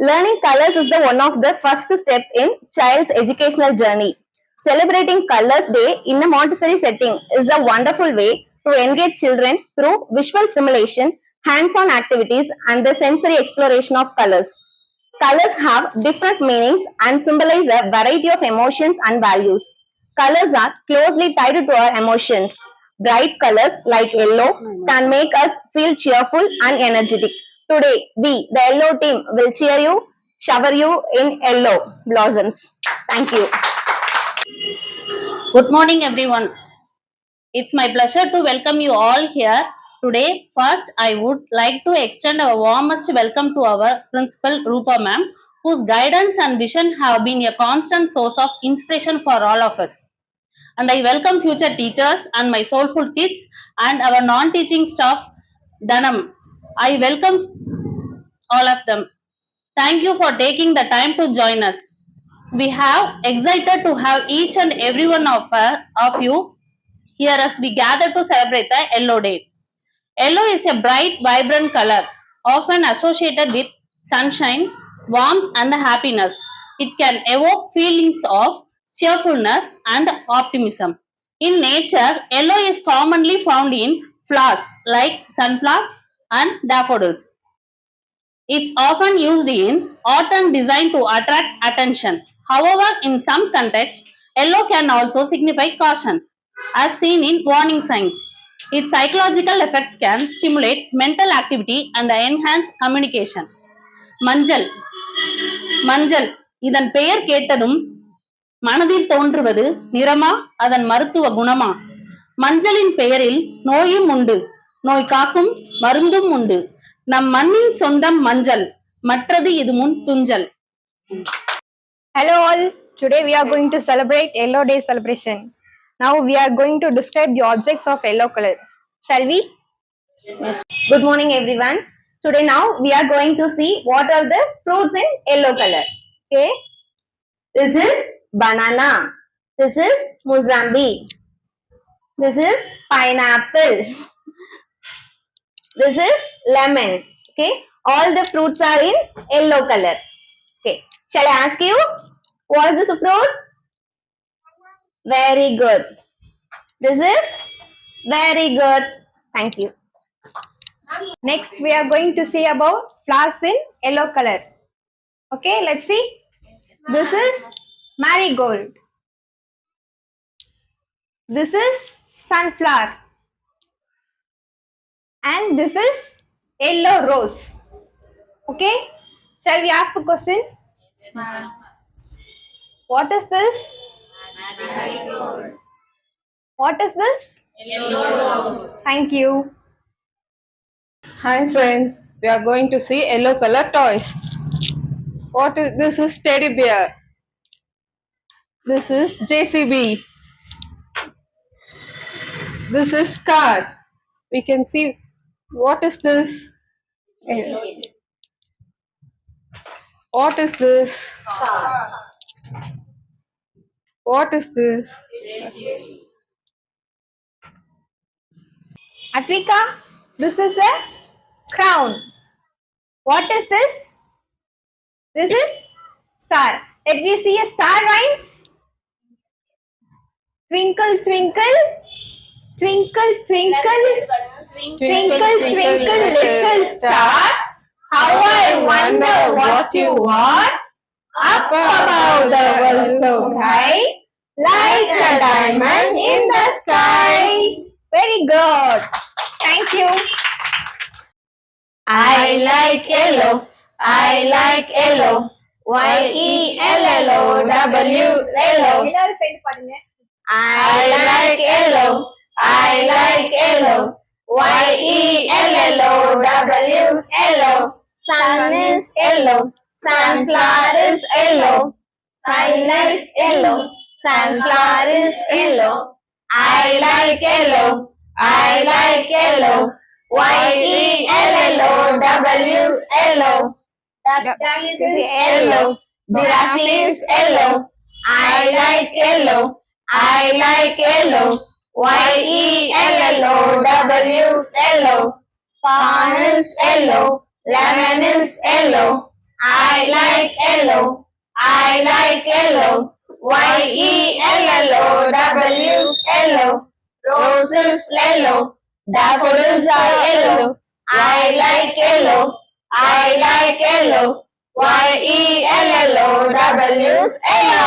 Learning colors is the one of the first step in child's educational journey. Celebrating Colors Day in a Montessori setting is a wonderful way to engage children through visual stimulation, hands-on activities, and the sensory exploration of colors. Colors have different meanings and symbolize a variety of emotions and values. Colors are closely tied to our emotions. Bright colors like yellow can make us feel cheerful and energetic. Today, we, the yellow team, will cheer you, shower you in yellow blossoms. Thank you. Good morning, everyone. It's my pleasure to welcome you all here today. First, I would like to extend our warmest welcome to our principal, Rupa ma'am, whose guidance and vision have been a constant source of inspiration for all of us. And I welcome future teachers and my soulful kids and our non-teaching staff, Dhanam. I welcome all of them. Thank you for taking the time to join us. We have excited to have each and every one of you here as we gather to celebrate the Yellow Day. Yellow is a bright, vibrant color, often associated with sunshine, warmth, and happiness. It can evoke feelings of cheerfulness and optimism. In nature, yellow is commonly found in flowers like sunflowers and daffodils. It's often used in art and design to attract attention. However, in some contexts, yellow can also signify caution, as seen in warning signs. Its psychological effects can stimulate mental activity and enhance communication. மஞ்சள் மஞ்சள் இதன் பெயர் கேட்டதும் மனதில் தோன்றுவது நிறமா அதன் மருத்துவ குணமா? மஞ்சளின் பெயரில் நோயும் உண்டு, நோய் காக்கும் மருந்தும் உண்டு. நம் மண்ணின் சொந்தம் மஞ்சள், மற்றது இது முன் துஞ்சல். Hello all, today we are going to celebrate Yellow Day celebration. Now we are going to describe the objects of yellow color. Shall we? Yes. Good morning everyone. Today now we are going to see what are the fruits in yellow color. Okay. This is banana. This is Mozambique. This is pineapple. This is lemon. Okay. All the fruits are in yellow color. Okay. Shall I ask you? What is this fruit? Very good. This is very good. Thank you. Next we are going to see about flowers in yellow color. Okay, let's see. This is marigold. This is sunflower. And this is yellow rose. Okay, shall we ask the question? What is this? Marigold. What is this? Yellow rose. Thank you. Hi friends, we are going to see yellow color toys. This is teddy bear. This is JCB. This is car. We can see what is this? What is this? Car. What is this? Atvika, this is a crown. What is this? This is star. Let me see a star rhymes. Twinkle, twinkle, twinkle, twinkle, twinkle, twinkle, little star. How I wonder what you are. Up above the world so high, like a diamond in the sky. Very good. Thank Thank you. I like yellow. I like yellow. Y-E-L-L-O, W-L-O. எல்லாரும் சேர்ந்து பாடுங்க. I like yellow. I like yellow. Y-E-L-L-O, W-L-O. Sun is yellow. Sunflower is yellow. Sun is yellow. Sunflower is yellow. I like yellow. I like yellow. Y-E-L-L-O, W-L-O. Duck is yellow. Giraffe is yellow. I like yellow. I like yellow. Y-E-L-L-O, W-L-O. Corn is yellow. Lemon is yellow. I like yellow. I like yellow. Y-E-L-L-O, W-L-O. Rose is yellow. Daffodils are yellow. I like yellow. I like yellow. Y-E-L-L-O, W-L-O.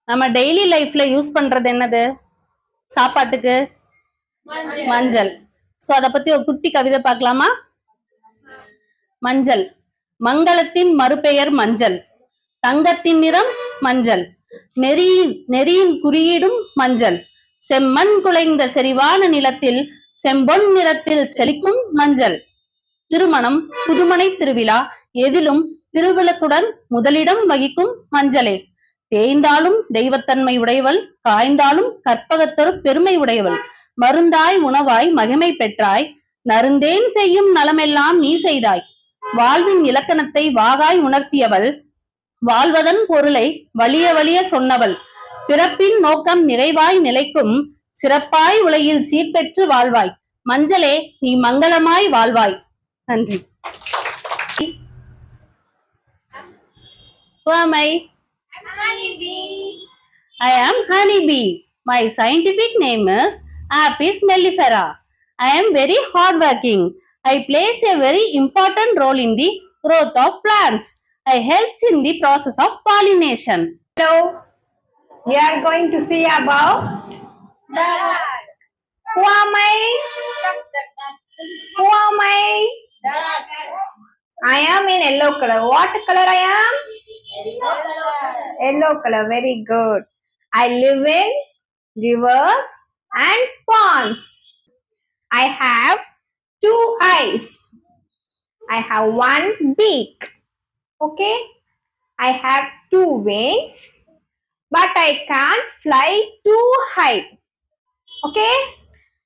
நம்ம daily லைஃப்ல use பண்றது என்னது? சாப்பாட்டுக்கு மஞ்சள். So அத பத்தி ஒரு குட்டி கவிதை பார்க்கலாமா? மஞ்சள் மங்களத்தின் மறுபெயர் மஞ்சள். தங்கத்தின் நிறம் மஞ்சள். நெறியின் குறியீடும் மஞ்சள். செம்மண் குலைந்த செறிவான நிலத்தில் செம்பொன் நிறத்தில் செழிக்கும் மஞ்சள். திருமணம், புதுமனை திருவிழா எதிலும் திருவிளக்குடன் முதலிடம் வகிக்கும் மஞ்சளே. தேய்ந்தாலும் தெய்வத்தன்மை உடையவள், காய்ந்தாலும் கற்பகத்தொரு பெருமை உடையவள். மருந்தாய் உணவாய் மகிமை பெற்றாய், நருந்தேன் செய்யும் நலமெல்லாம் நீ செய்தாய். வாழ்வின் இலக்கணத்தை வாகாய் உணர்த்தியவள், வாழ்வதன் பொருளை வலிய வலிய சொன்னவள். பிறப்பின் நோக்கம் நிறைவாய் நிலைக்கும், சிறப்பாய் உலகில் சீர்பெற்று வாழ்வாய். மஞ்சளே நீ மங்களமாய் வாழ்வாய். நன்றி. Who am I? I am honeybee. My scientific name is Apis mellifera. I am very hardworking. I plays a very important role in the growth of plants. I helps in the process of pollination. Hello. We are going to see about who am I? Who am I? I am in yellow color. What color I am? Yellow color. Very good. I live in rivers and ponds. I have 2 eyes. I have 1 beak. Okay. I have 2 wings, but I can't fly too high. Okay.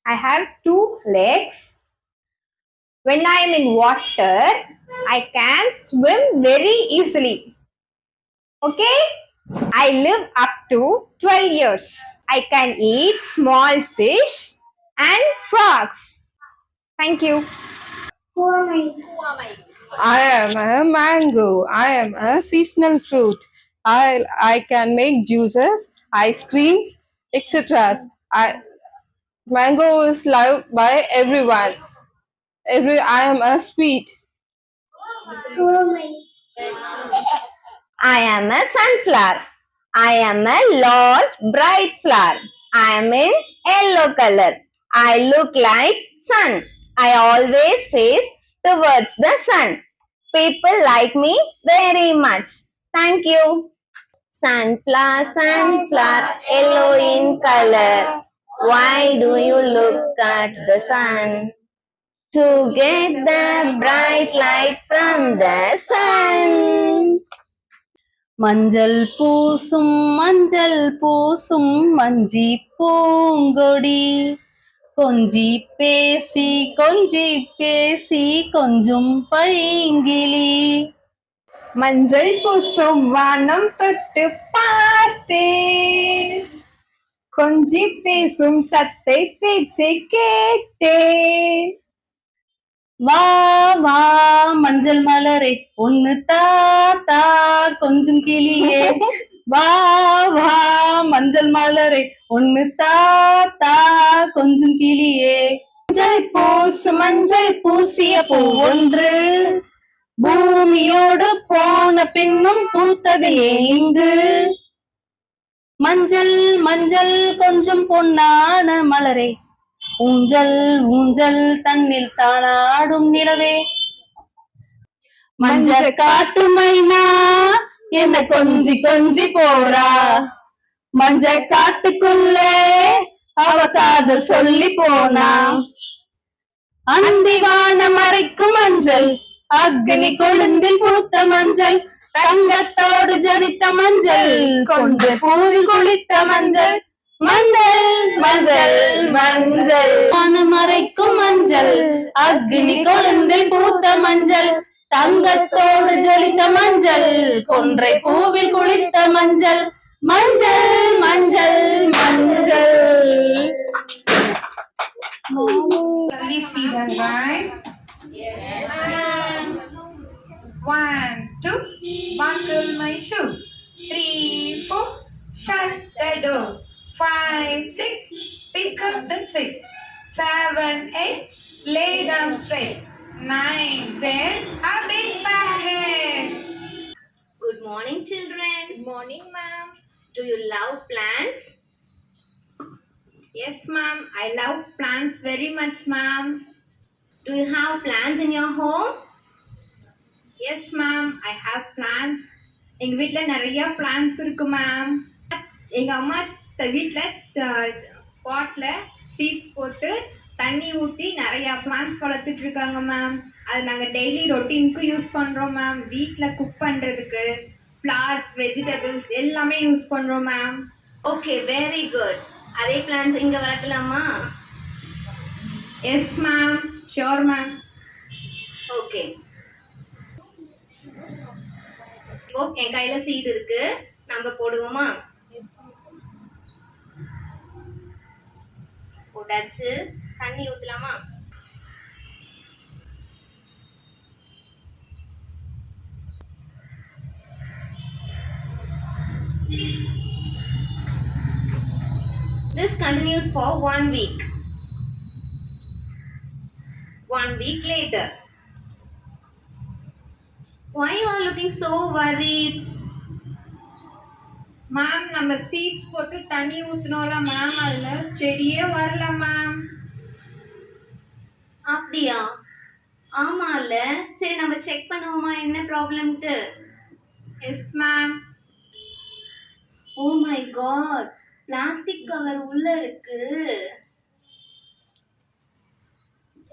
I have 2 legs. When I am in water, I can swim very easily. Okay. I live up to 12 years. I can eat small fish and frogs. Thank you. Who am I? I am a mango. I am a seasonal fruit. I can make juices, ice creams, etc. Mango is loved by everyone. I am a sweet. I am a sunflower. I am a large bright flower. I am in yellow color. I look like sun. I always face towards the sun. People like me very much. Thank you. Sunflower, sunflower, yellow in color. Why do you look at the sun? To get the bright light from the sun. மஞ்சள் பூசும் மஞ்சி பூங்கொடி, கொஞ்சி பேசி கொஞ்சும் பைங்கிளி. மஞ்சள் பூசும் வானம் தொட்டு பார்த்தேன், கொஞ்சி பேசும் தத்தை பேச்சை கேட்டேன். வா வா மஞ்சள் மலரே ஒன்னு தா கொஞ்சம் கிளியே. வா வா மஞ்சள் மலரே ஒன்னு தா கொஞ்சம் கிளியே. மஞ்சள் பூசிய பூ ஒன்று பூமியோடு போன பின்னும் பூத்தது இங்கு. மஞ்சள் மஞ்சள் கொஞ்சம் பொன்னான மலரே, ஊஞ்சல் ஊஞ்சல் தன்னில் தானாடும் நிலவே. மஞ்சள் காட்டு மைனா என்ன கொஞ்சி கொஞ்சி போறா, மஞ்ச காட்டுக்குள்ளே அவ காதல் சொல்லி போனா. அந்திவான மறைக்கும் மஞ்சள், அக்னி கொழுந்தில் பூத்த மஞ்சள், தங்கத்தோடு ஜனித்த மஞ்சள், கொன்று பூவில் குளித்த மஞ்சள். மஞ்சள் மஞ்சள் மஞ்சள் மறைக்கும் மஞ்சள், அக்னி கொழுந்தில் பூத்த மஞ்சள், தங்கத்தோடு ஜொலித்த மஞ்சள், கொன்றை பூவில் குளித்த மஞ்சள். மஞ்சள் மஞ்சள் மஞ்சள். Can we see the line? Yes. 1, 2, buckle my shoe. 3, 4, shut the door. 5, 6, pick up the 6. 7, 8, lay them straight. 9, 10, a big fat head. Good morning, children. Good morning, ma'am. Do you love plants? Yes, ma'am. I love plants very much, ma'am. Do you have plants in your home? Yes, ma'am. I have plants. எங்க வீட்ல நிறைய plans இருக்கு ma'am. எங்க அம்மா வீட்ல பாட்ல seeds போட்டு தண்ணி ஊற்றி நிறைய பிளான்ஸ் வளர்த்துட்டு இருக்காங்க மேம். அது நாங்கள் டெய்லி ரொட்டீனுக்கு யூஸ் பண்ணுறோம் மேம். வீட்டில் குக் பண்ணுறதுக்கு ஃப்ளவர்ஸ், வெஜிடபிள்ஸ் எல்லாமே யூஸ் பண்ணுறோம் மேம். Okay, very good. அதே பிளான்ஸ் இங்க வளர்க்கலாமா? Yes ma'am, sure ma'am. Okay. இப்போ என் கையில சீட் இருக்கு, நம்ம போடுவோமா? போட்டாச்சு. தண்ணி ஊத்தலாமா? This continues for 1 week. 1 week later. Why you are looking so worried? Ma'am, நம்ம சீட்ஸ் போட்டு தண்ணி ஊற்றினோம்ல மேம், அதில் செடியே வரல மேம். அப்படியா? ஆமால. சரி, நம்ம செக் பண்ணுவோமா என்ன ப்ராப்ளம்ட்டு? Yes ma'am. Oh my God, plastic cover உள்ள இருக்கு.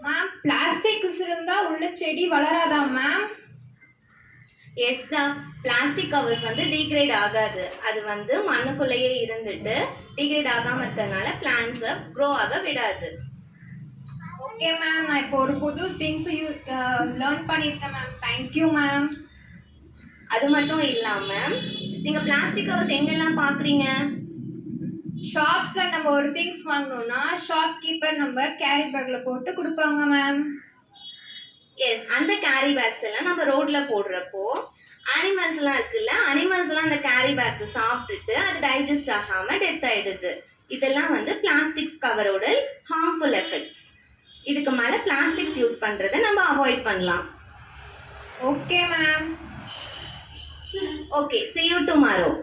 மேம், பிளாஸ்டிக் இருந்தா உள்ள செடி வளராதா மேம்? எஸ்டா, பிளாஸ்டிக் கவர்ஸ் வந்து டீக்ரேட் ஆகாது. அது வந்து மண்ணுக்குள்ளேயே இருந்துட்டு டீக்ரேட் ஆகாம இருக்கிறதுனால பிளான்ஸை க்ரோ ஆக விடாது. ஓகே மேம், நான் இப்போ ஒரு புது திங்ஸ் லேர்ன் பண்ணியிருக்கேன் மேம். Thank you ma'am. அது மட்டும் இல்லாம நீங்க பிளாஸ்டிக் கவர்ஸ் எங்கெல்லாம் பாக்குறீங்க? ஷாப்ஸ்ல நம்ம ஒரு திங்ஸ் வாங்கணும்னா ஷாப் கீப்பர் நம்ம கேரி பேக்ல போட்டு கொடுப்பாங்க மேம். எஸ், அந்த கேரி பேக்ஸ் எல்லாம் நம்ம ரோட்ல போடுறப்போ அனிமல்ஸ் எல்லாம் இருக்குல்ல, அனிமல்ஸ் எல்லாம் அந்த கேரி பேக்ஸ் சாப்பிட்டுட்டு அது டைஜஸ்ட் ஆகாம டெத் ஆயிடுது. இதெல்லாம் வந்து பிளாஸ்டிக்ஸ் கவரோட ஹார்ம்ஃபுல் எஃபெக்ட்ஸ். இதுக்கு மேல பிளாஸ்டிக்ஸ் யூஸ் பண்றதை நம்ம அவாய்ட் பண்ணலாம். Okay ma'am. Okay, see you tomorrow.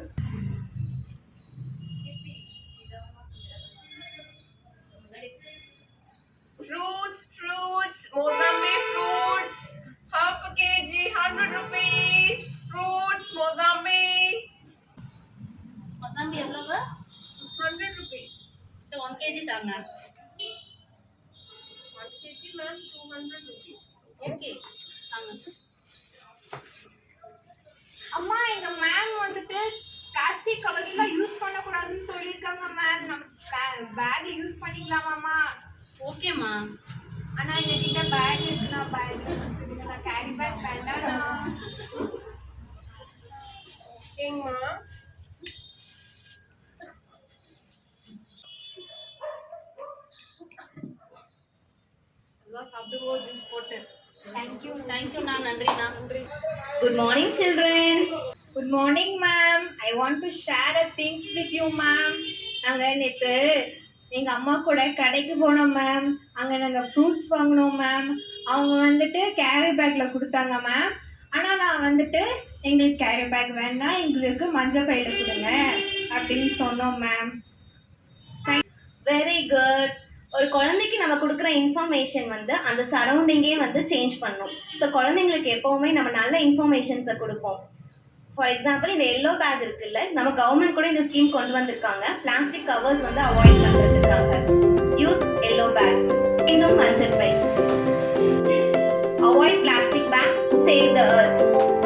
Fruits, Mozambique fruits, half a kg, 100 rupees. Fruits, Mozambique, mosambi எவ்வளவு? 100 rupees. 1 kg தாங்க. 1 kg, ma'am, 200 rupees. ஓகே தாங்க. அம்மா, எங்க மேம் வந்துட்டு பிளாஸ்டிக் கவர்ஸ்லாம் யூஸ் பண்ணக்கூடாதுன்னு சொல்லியிருக்காங்க மேம். நம்ம பேக்ல யூஸ் பண்ணிக்கலாமாம்மா? ஓகேம்மா. ஆனா எங்க கிட்ட பேக் இருக்குண்ணா, பேக் இருக்குதுண்ணா, கேரி பேக் வேண்டாண்ணா. ஓகேங்கம்மா. எல்லாம் சாப்பிடுவோம் ஜூஸ் போட்டு. தேங்க்யூண்ணா, நன்றிண்ணா. Good morning, children. Good morning, ma'am. I want to share a thing with you, ma'am. நாங்க நேற்று எங்க அம்மா கூட கடைக்கு போனோம் மேம். அங்க நாங்க ஃப்ரூட்ஸ் வாங்கினோம் மேம். அவங்க வந்துட்டு கேரி பேக்ல கொடுத்தாங்க மேம். ஆனா நான் வந்துட்டு எங்களுக்கு கேரி பேக் வேணாம், எங்களுக்கு மஞ்சள் பையில கொடுங்க அப்படின்னு சொன்னோம் மேம். Very good. ஒரு குழந்தைக்கு நம்ம கொடுக்குற இன்ஃபர்மேஷன் வந்து அந்த சரௌண்டிங்கே வந்து சேஞ்ச் பண்ணும். ஸோ குழந்தைங்களுக்கு எப்போவுமே நம்ம நல்ல இன்ஃபர்மேஷன்ஸை கொடுப்போம். ஃபார் எக்ஸாம்பிள் இந்த எல்லோ பேக் இருக்குல்ல, நம்ம கவர்மெண்ட் கூட இந்த ஸ்கீம் கொண்டு வந்திருக்காங்க. பிளாஸ்டிக் கவர்ஸ் வந்து அவாய்ட் பண்ணுறதுக்காக யூஸ் எல்லோ பேக்ஸ். இன்னும் மஞ்சள் பை. Avoid plastic bags, save the earth.